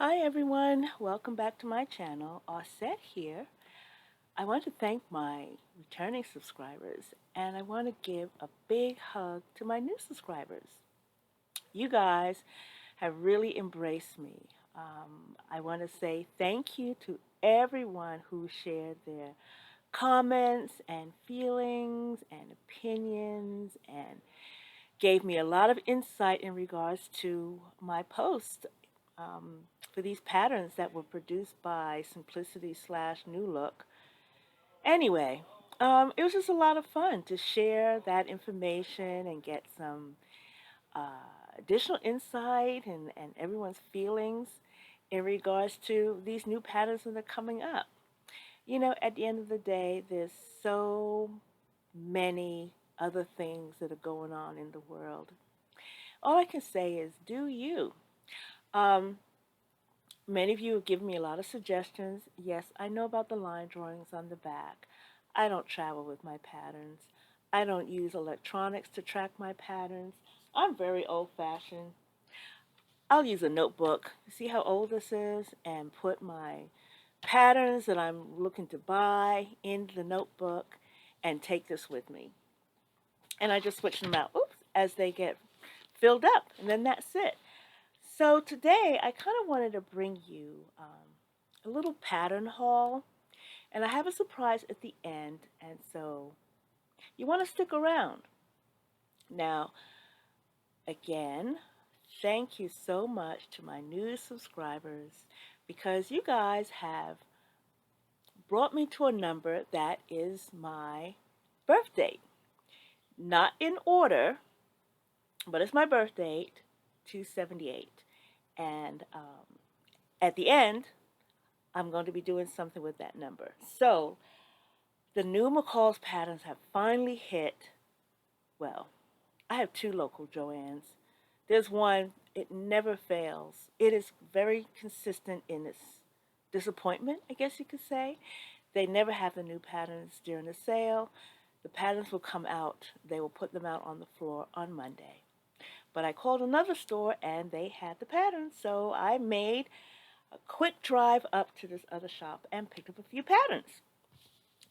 Hi everyone, welcome back to my channel. Offset here. I want to thank my returning subscribers and I want to give a big hug to my new subscribers. You guys have really embraced me. I want to say thank you to everyone who shared their comments and feelings and opinions and gave me a lot of insight in regards to my post for these patterns that were produced by Simplicity slash New Look. Anyway, it was just a lot of fun to share that information and get some additional insight and everyone's feelings in regards to these new patterns that are coming up. You know, at the end of the day, there's so many other things that are going on in the world. All I can say is do you. Um, Many of you have given me a lot of suggestions. Yes, I know about the line drawings on the back. I don't travel with my patterns. I don't use electronics to track my patterns. I'm very old-fashioned. I'll use a notebook, see how old this is, and put my patterns that I'm looking to buy in the notebook and take this with me. And I just switch them out, as they get filled up, and then that's it. So today I kind of wanted to bring you a little pattern haul, and I have a surprise at the end, and so you want to stick around. Now, again, thank you so much to my new subscribers because you guys have brought me to a number that is my birth date. Not in order, but it's my birth date, 278. And at the end, I'm going to be doing something with that number. So the new McCall's patterns have finally hit. Well, I have two local Joannes. There's one, it never fails. It is very consistent in its disappointment, I guess you could say. They never have the new patterns during the sale. The patterns will come out, they will put them out on the floor on Monday. But I called another store and they had the patterns, so I made a quick drive up to this other shop and picked up a few patterns.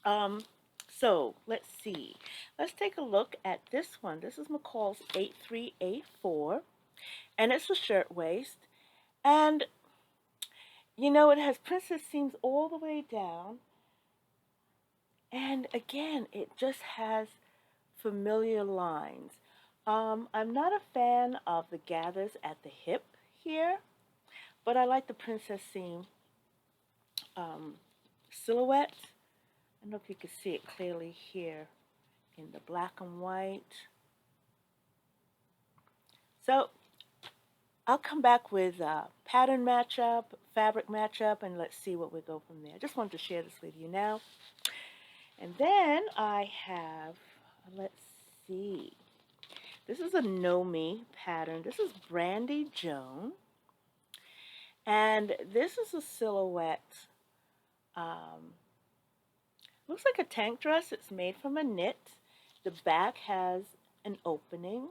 Um, so let's see. Let's take a look at this one. This is McCall's 8384, and it's a shirtwaist. And you know, it has princess seams all the way down. And again, it just has familiar lines. I'm not a fan of the gathers at the hip here, but I like the princess seam um, silhouette. I don't know if you can see it clearly here in the black and white. So I'll come back with pattern matchup, fabric matchup, and let's see what we go from there. I just wanted to share this with you now. And then I have, let's see, this is a Nomie pattern. This is Brandy Joan. And this is a silhouette. Um, Looks like a tank dress. It's made from a knit. The back has an opening.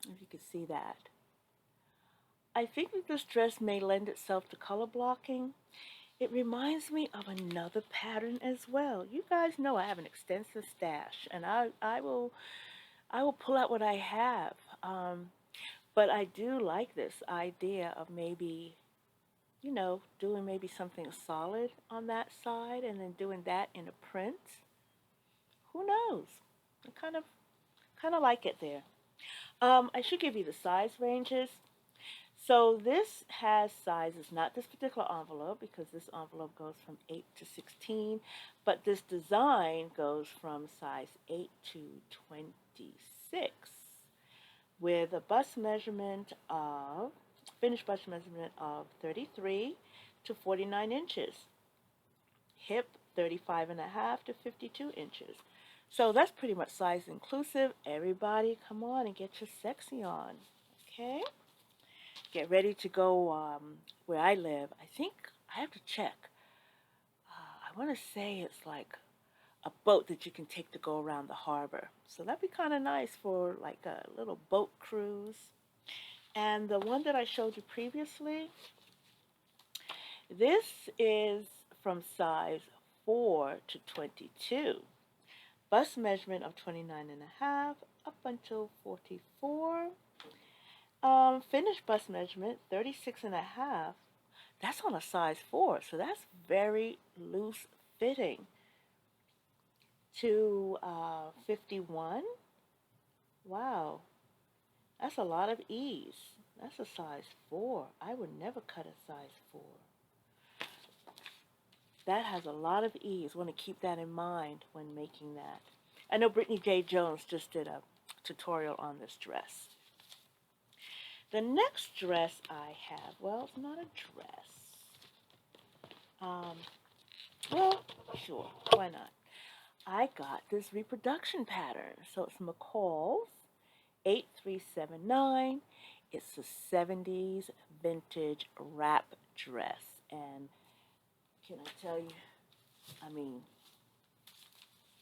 If you can see that. I think that this dress may lend itself to color blocking. It reminds me of another pattern as well. You guys know I have an extensive stash, and I will pull out what I have. But I do like this idea of maybe, you know, doing maybe something solid on that side and then doing that in a print. Who knows? I kind of like it there. I should give you the size ranges. So this has sizes, not this particular envelope, because this envelope goes from 8 to 16, but this design goes from size 8 to 26 with a bust measurement of, finished bust measurement of 33 to 49 inches, hip 35.5 to 52 inches. So that's pretty much size inclusive. Everybody come on and get your sexy on, okay? Get ready to go where I live. I think I have to check. I want to say it's like a boat that you can take to go around the harbor. So that'd be kind of nice for like a little boat cruise. And the one that I showed you previously, this is from size 4 to 22. Bust measurement of 29.5 up until 44. Finished bust measurement 36.5. That's on a size 4, so that's very loose fitting. To 51. Wow, that's a lot of ease. That's a size 4. I would never cut a size 4. That has a lot of ease. Want to keep that in mind when making that. I know Brittany J. Jones just did a tutorial on this dress. The next dress I have, well, it's not a dress. Um, well, sure, why not? I got this reproduction pattern. So it's McCalls 8379. It's a 70s vintage wrap dress. And can I tell you, I mean,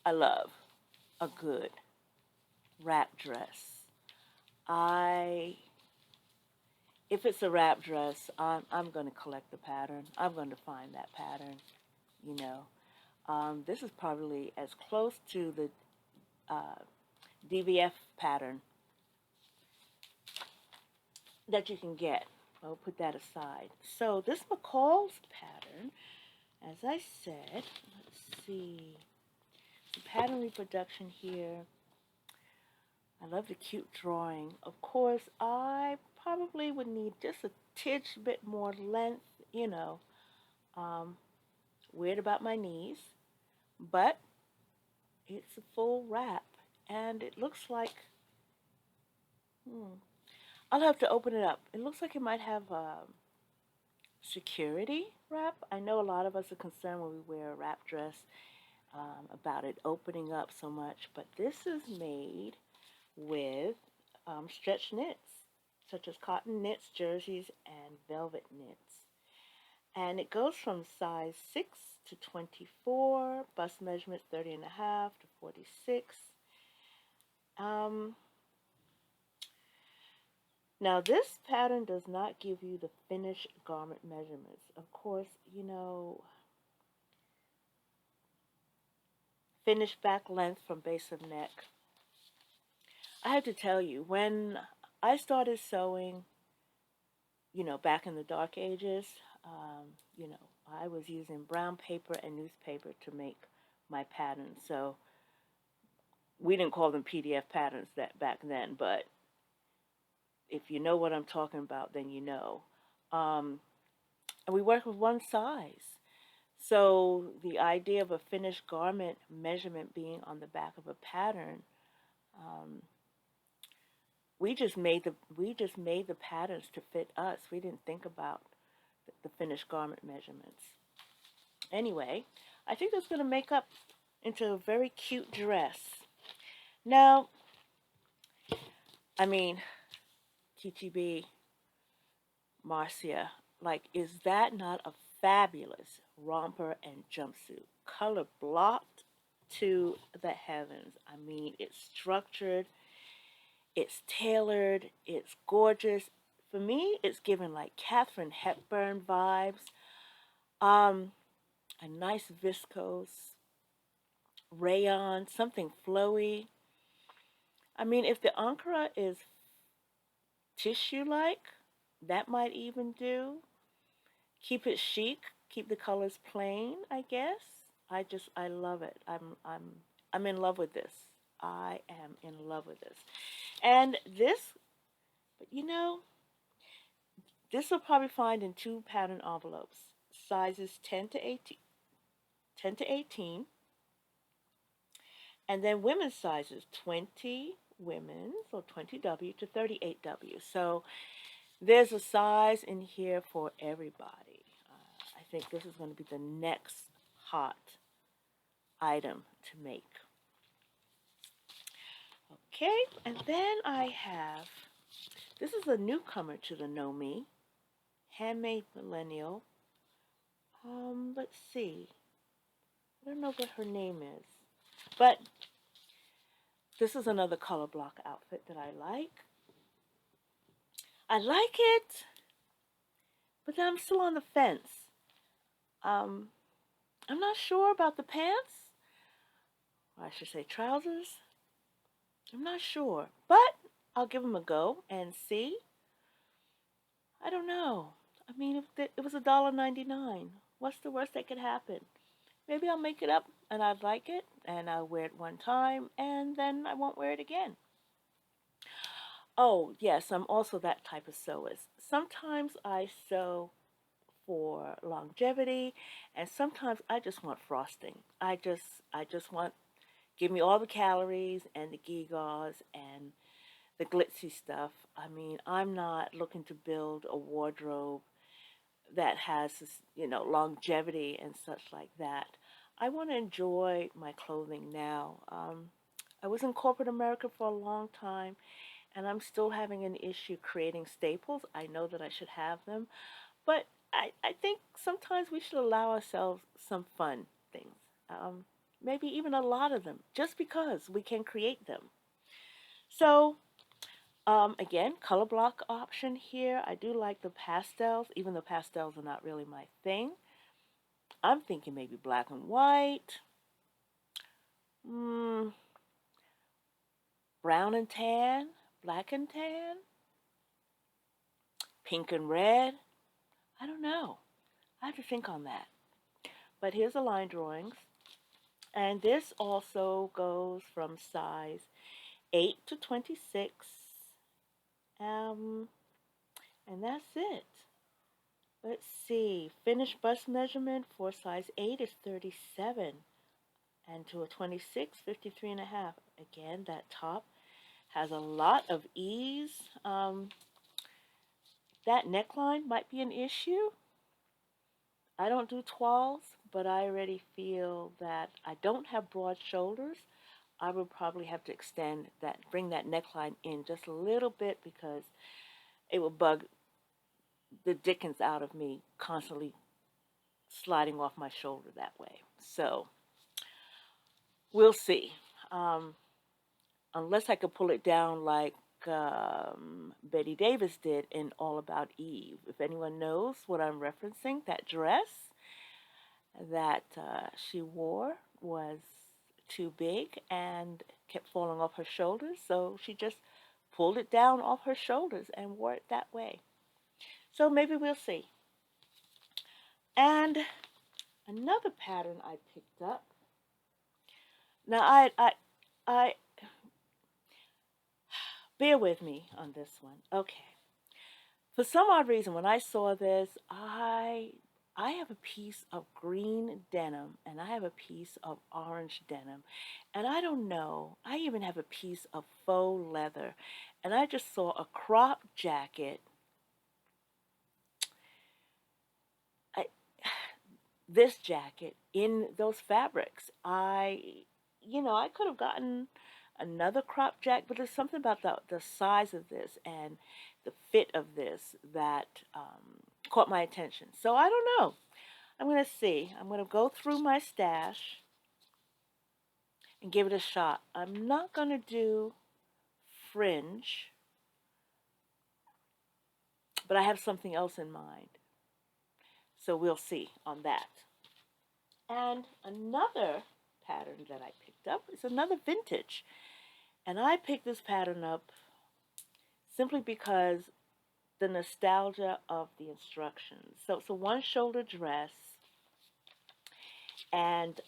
I love a good wrap dress. If it's a wrap dress, I'm going to collect the pattern. I'm going to find that pattern, you know. This is probably as close to the DVF pattern that you can get. I'll put that aside. So this McCall's pattern, as I said, let's see, the pattern reproduction here. I love the cute drawing. Of course, I probably would need just a tidge bit more length, you know. Weird about my knees, but it's a full wrap, and it looks like, I'll have to open it up. It looks like it might have security wrap. I know a lot of us are concerned when we wear a wrap dress about it opening up so much, but this is made with stretch knits, such as cotton knits, jerseys, and velvet knits. And it goes from size 6 to 24, bust measurement 30.5 to 46. Now this pattern does not give you the finished garment measurements. Of course, you know, finished back length from base of neck. I have to tell you, when I started sewing, you know, back in the dark ages, you know, I was using brown paper and newspaper to make my patterns. So we didn't call them PDF patterns that back then, but if you know what I'm talking about, then you know. And we work with one size. So the idea of a finished garment measurement being on the back of a pattern, um, we just made the patterns to fit us. We didn't think about the finished garment measurements. Anyway, I think that's going to make up into a very cute dress. Now, I mean, TTB, Marcia, like, is that not a fabulous romper and jumpsuit? Color blocked to the heavens. I mean, it's structured, it's tailored, it's gorgeous. For me, it's given like Katharine Hepburn vibes. A nice viscose, rayon, something flowy. I mean, if the Ankara is tissue-like, that might even do. Keep it chic, keep the colors plain, I guess. I love it. I'm in love with this. I am in love with this. And this, you know, this will probably find in 2 pattern envelopes, sizes 10 to 18, 10 to 18, and then women's sizes 20 women's or 20W to 38W. So there's a size in here for everybody. I think this is going to be the next hot item to make. Okay, and then I have, this is a newcomer to the Nomie, Handmade Millennial. Let's see. I don't know what her name is, but this is another color block outfit that I like. I like it, but I'm still on the fence. Um, I'm not sure about the pants. Or I should say trousers. I'm not sure, but I'll give them a go and see. I don't know. I mean, if it was $1.99, what's the worst that could happen? Maybe I'll make it up and I'd like it and I'll wear it one time and then I won't wear it again. Oh, yes, I'm also that type of sewist. Sometimes I sew for longevity and sometimes I just want frosting. I just want give me all the calories and the gewgaws and the glitzy stuff. I mean, I'm not looking to build a wardrobe that has longevity and such like that. I want to enjoy my clothing now. I was in corporate America for a long time, and I'm still having an issue creating staples. I know that I should have them, but I think sometimes we should allow ourselves some fun things. Maybe even a lot of them, just because we can create them. So again, color block option here. I do like the pastels, even though pastels are not really my thing. I'm thinking maybe black and white, mm, brown and tan, black and tan, pink and red. I don't know. I have to think on that. But here's the line drawings. And this also goes from size 8 to 26. Um, and that's it. Let's see. Finished bust measurement for size 8 is 37. And to a 26, 53 and a half. Again, that top has a lot of ease. That neckline might be an issue. I don't do toiles, but I already feel that I don't have broad shoulders. I would probably have to extend that, bring that neckline in just a little bit because it will bug the dickens out of me constantly sliding off my shoulder that way. So we'll see. Um, Unless I could pull it down like Betty Davis did in All About Eve. If anyone knows what I'm referencing, that dress that she wore was too big and kept falling off her shoulders, so she just pulled it down off her shoulders and wore it that way. So maybe we'll see. And another pattern I picked up. Now I bear with me on this one. Okay. For some odd reason, when I saw this, I have a piece of green denim and I have a piece of orange denim. And I don't know, I even have a piece of faux leather. And I just saw a crop jacket. I, this jacket in those fabrics. I could have gotten another crop jacket, but there's something about the size of this and the fit of this that caught my attention. So I don't know. I'm going to see. I'm going to go through my stash and give it a shot. I'm not going to do fringe, but I have something else in mind. So we'll see on that. And another pattern that I picked up is another vintage. And I picked this pattern up simply because the nostalgia of the instructions. So it's a one shoulder dress, and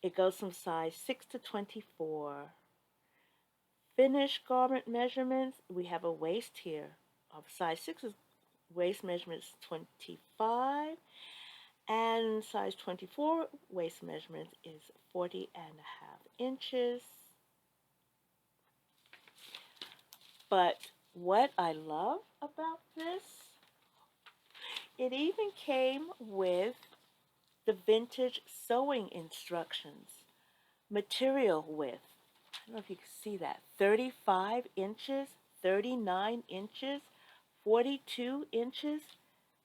it goes from size 6 to 24. Finished garment measurements, we have a waist here of size 6 is waist measurement is 25, and size 24 waist measurement is 40 and a half inches. But what I love about this, it even came with the vintage sewing instructions. Material width. I don't know if you can see that. 35 inches, 39 inches, 42 inches.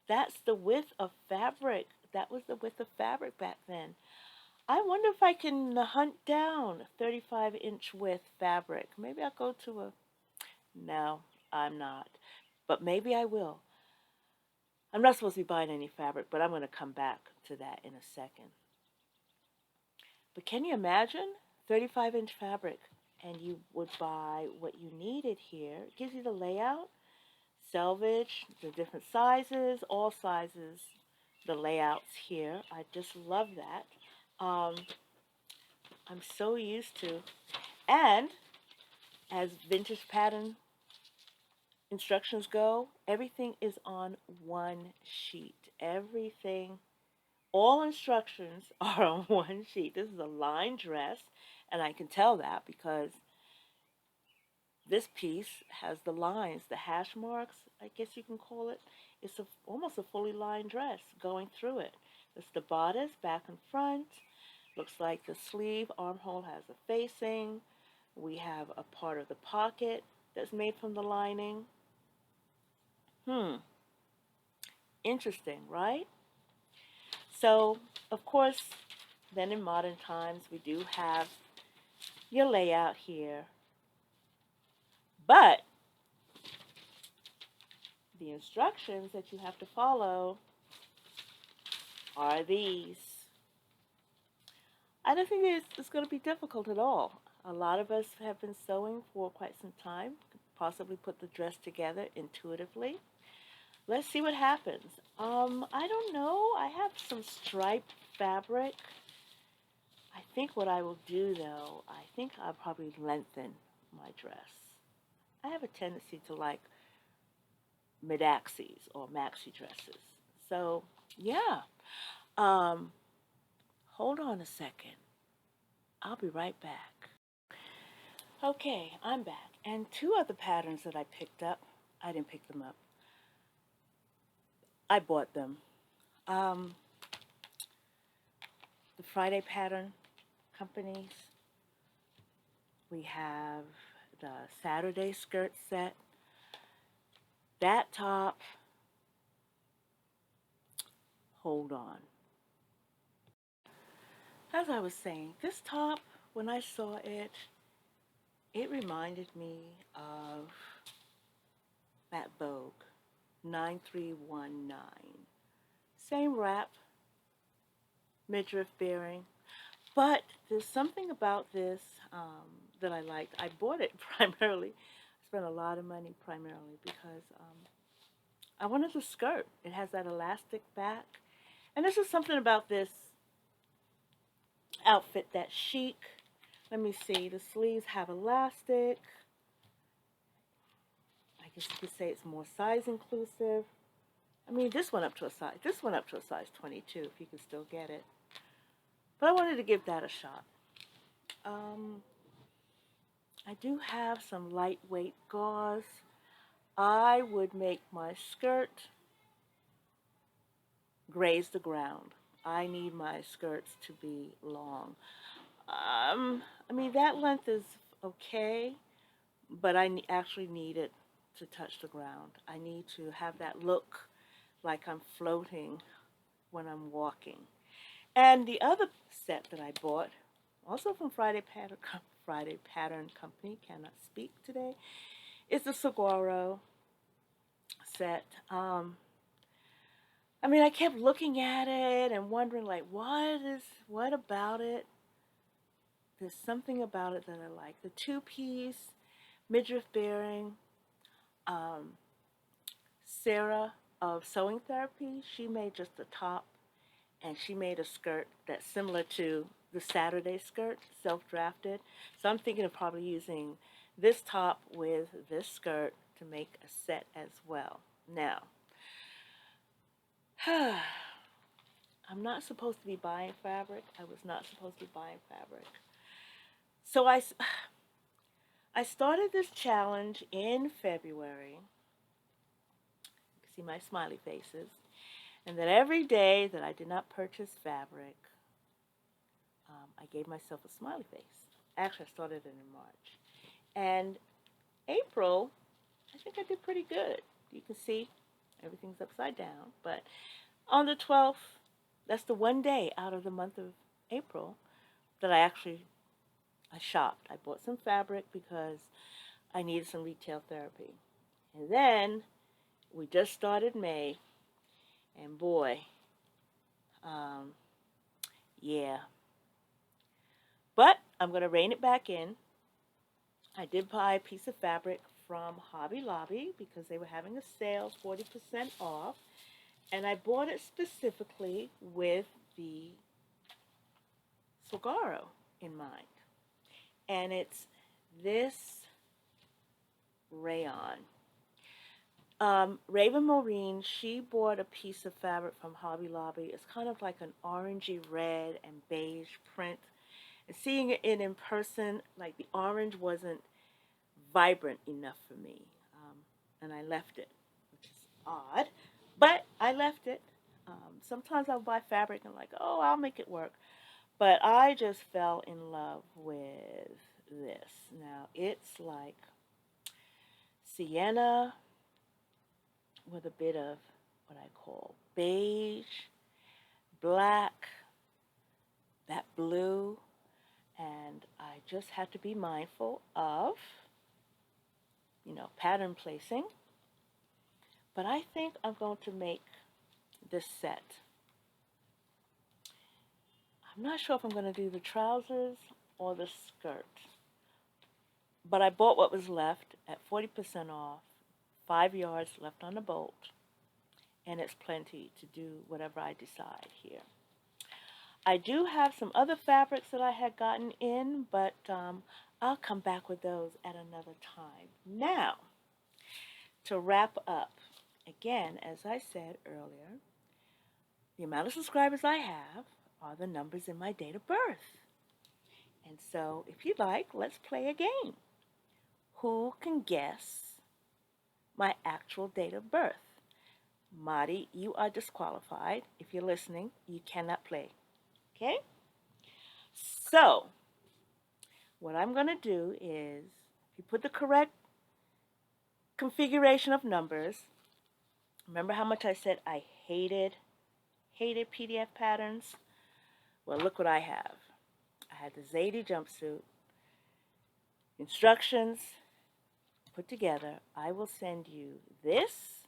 That's the width of fabric. That was the width of fabric back then. I wonder if I can hunt down 35-inch width fabric. Maybe I'll go to a... No. I'm not. But maybe I will. I'm not supposed to be buying any fabric, but I'm going to come back to that in a second. But can you imagine 35-inch fabric and you would buy what you needed here? It gives you the layout, selvage, the different sizes, all sizes, the layouts here. I just love that. I'm so used to. And as vintage pattern instructions go, everything is on one sheet. Everything, all instructions are on one sheet. This is a line dress, and I can tell that because this piece has the lines, the hash marks, I guess you can call it. It's almost a fully lined dress going through it. It's the bodice, back and front. Looks like the sleeve armhole has a facing. We have a part of the pocket that's made from the lining. Interesting, right? So, of course, then in modern times, we do have your layout here. But the instructions that you have to follow are these. I don't think it's going to be difficult at all. A lot of us have been sewing for quite some time, possibly put the dress together intuitively. Let's see what happens. I don't know. I have some striped fabric. I think what I will do, though, I think I'll probably lengthen my dress. I have a tendency to like mid-axes or maxi dresses. So, yeah. Hold on a second. I'll be right back. Okay, I'm back. And two other patterns that I picked up, I didn't pick them up. I bought them. The Friday pattern companies. We have the Saturday skirt set. That top, hold on. As I was saying, this top, when I saw it, it reminded me of that Vogue 9319. Same wrap, midriff bearing, but there's something about this that I liked. I bought it primarily, spent a lot of money primarily because I wanted the skirt. It has that elastic back, and there's just something about this outfit that's chic. Let me see, the sleeves have elastic. I guess you could say it's more size inclusive. I mean, this went up to a size 22 if you can still get it. But I wanted to give that a shot. I do have some lightweight gauze. I would make my skirt graze the ground. I need my skirts to be long. I mean, that length is okay, but I actually need it to touch the ground. I need to have that look like I'm floating when I'm walking. And the other set that I bought, also from Friday Pattern Company, cannot speak today, is the saguaro set. I mean, I kept looking at it and wondering, like, what about it? There's something about it that I like. The two-piece, midriff bearing, Sarah of Sewing Therapy, she made just the top, and she made a skirt that's similar to the Saturday skirt, self-drafted. So I'm thinking of probably using this top with this skirt to make a set as well. Now, I'm not supposed to be buying fabric. I was not supposed to be buying fabric. So I started this challenge in February. You can see my smiley faces. And that every day that I did not purchase fabric, I gave myself a smiley face. Actually, I started it in March. And April, I think I did pretty good. You can see everything's upside down. But on the 12th, that's the one day out of the month of April that I shopped. I bought some fabric because I needed some retail therapy. And then we just started May, and boy, um, yeah. But I'm going to rein it back in. I did buy a piece of fabric from Hobby Lobby because they were having a sale, 40% off. And I bought it specifically with the saguaro in mind. And it's this rayon. Raven Maureen, she bought a piece of fabric from Hobby Lobby. It's kind of like an orangey red and beige print. And seeing it in person, like the orange wasn't vibrant enough for me. And I left it, which is odd. But I left it. Sometimes I'll buy fabric and like, oh, I'll make it work. But I just fell in love with this. Now, it's like sienna with a bit of what I call beige, black, that blue, and I just have to be mindful of, pattern placing. But I think I'm going to make this set. I'm not sure if I'm going to do the trousers or the skirt. But I bought what was left at 40% off, 5 yards left on the bolt, and it's plenty to do whatever I decide here. I do have some other fabrics that I had gotten in, but I'll come back with those at another time. Now, to wrap up, again, as I said earlier, the amount of subscribers I have are the numbers in my date of birth. And so, if you'd like, let's play a game. Who can guess my actual date of birth? Marty, you are disqualified. If you're listening, you cannot play. Okay? So, what I'm going to do is, if you put the correct configuration of numbers, remember how much I said I hated PDF patterns? Well, look what I have. I had the Zadie jumpsuit, instructions put together. I will send you this,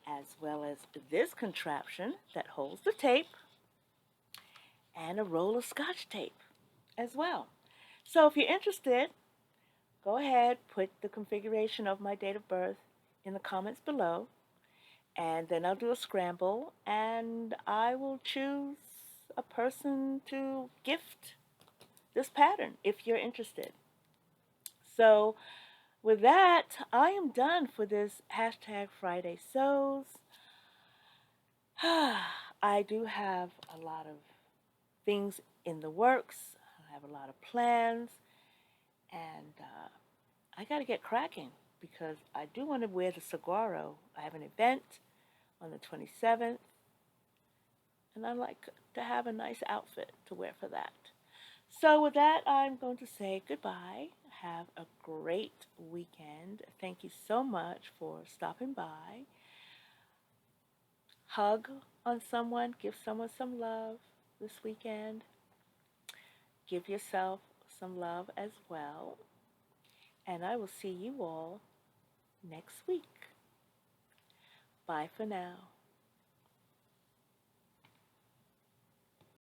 as well as this contraption that holds the tape, and a roll of Scotch tape as well. So if you're interested, go ahead, put the configuration of my date of birth in the comments below, and then I'll do a scramble, and I will choose a person to gift this pattern if you're interested. So with that, I am done for this hashtag Friday Sews. I do have a lot of things in the works. I have a lot of plans, and I got to get cracking because I do want to wear the saguaro. I have an event on the 27th, and I like to have a nice outfit to wear for that. So with that, I'm going to say goodbye. Have a great weekend. Thank you so much for stopping by. Hug on someone. Give someone some love this weekend. Give yourself some love as well. And I will see you all next week. Bye for now.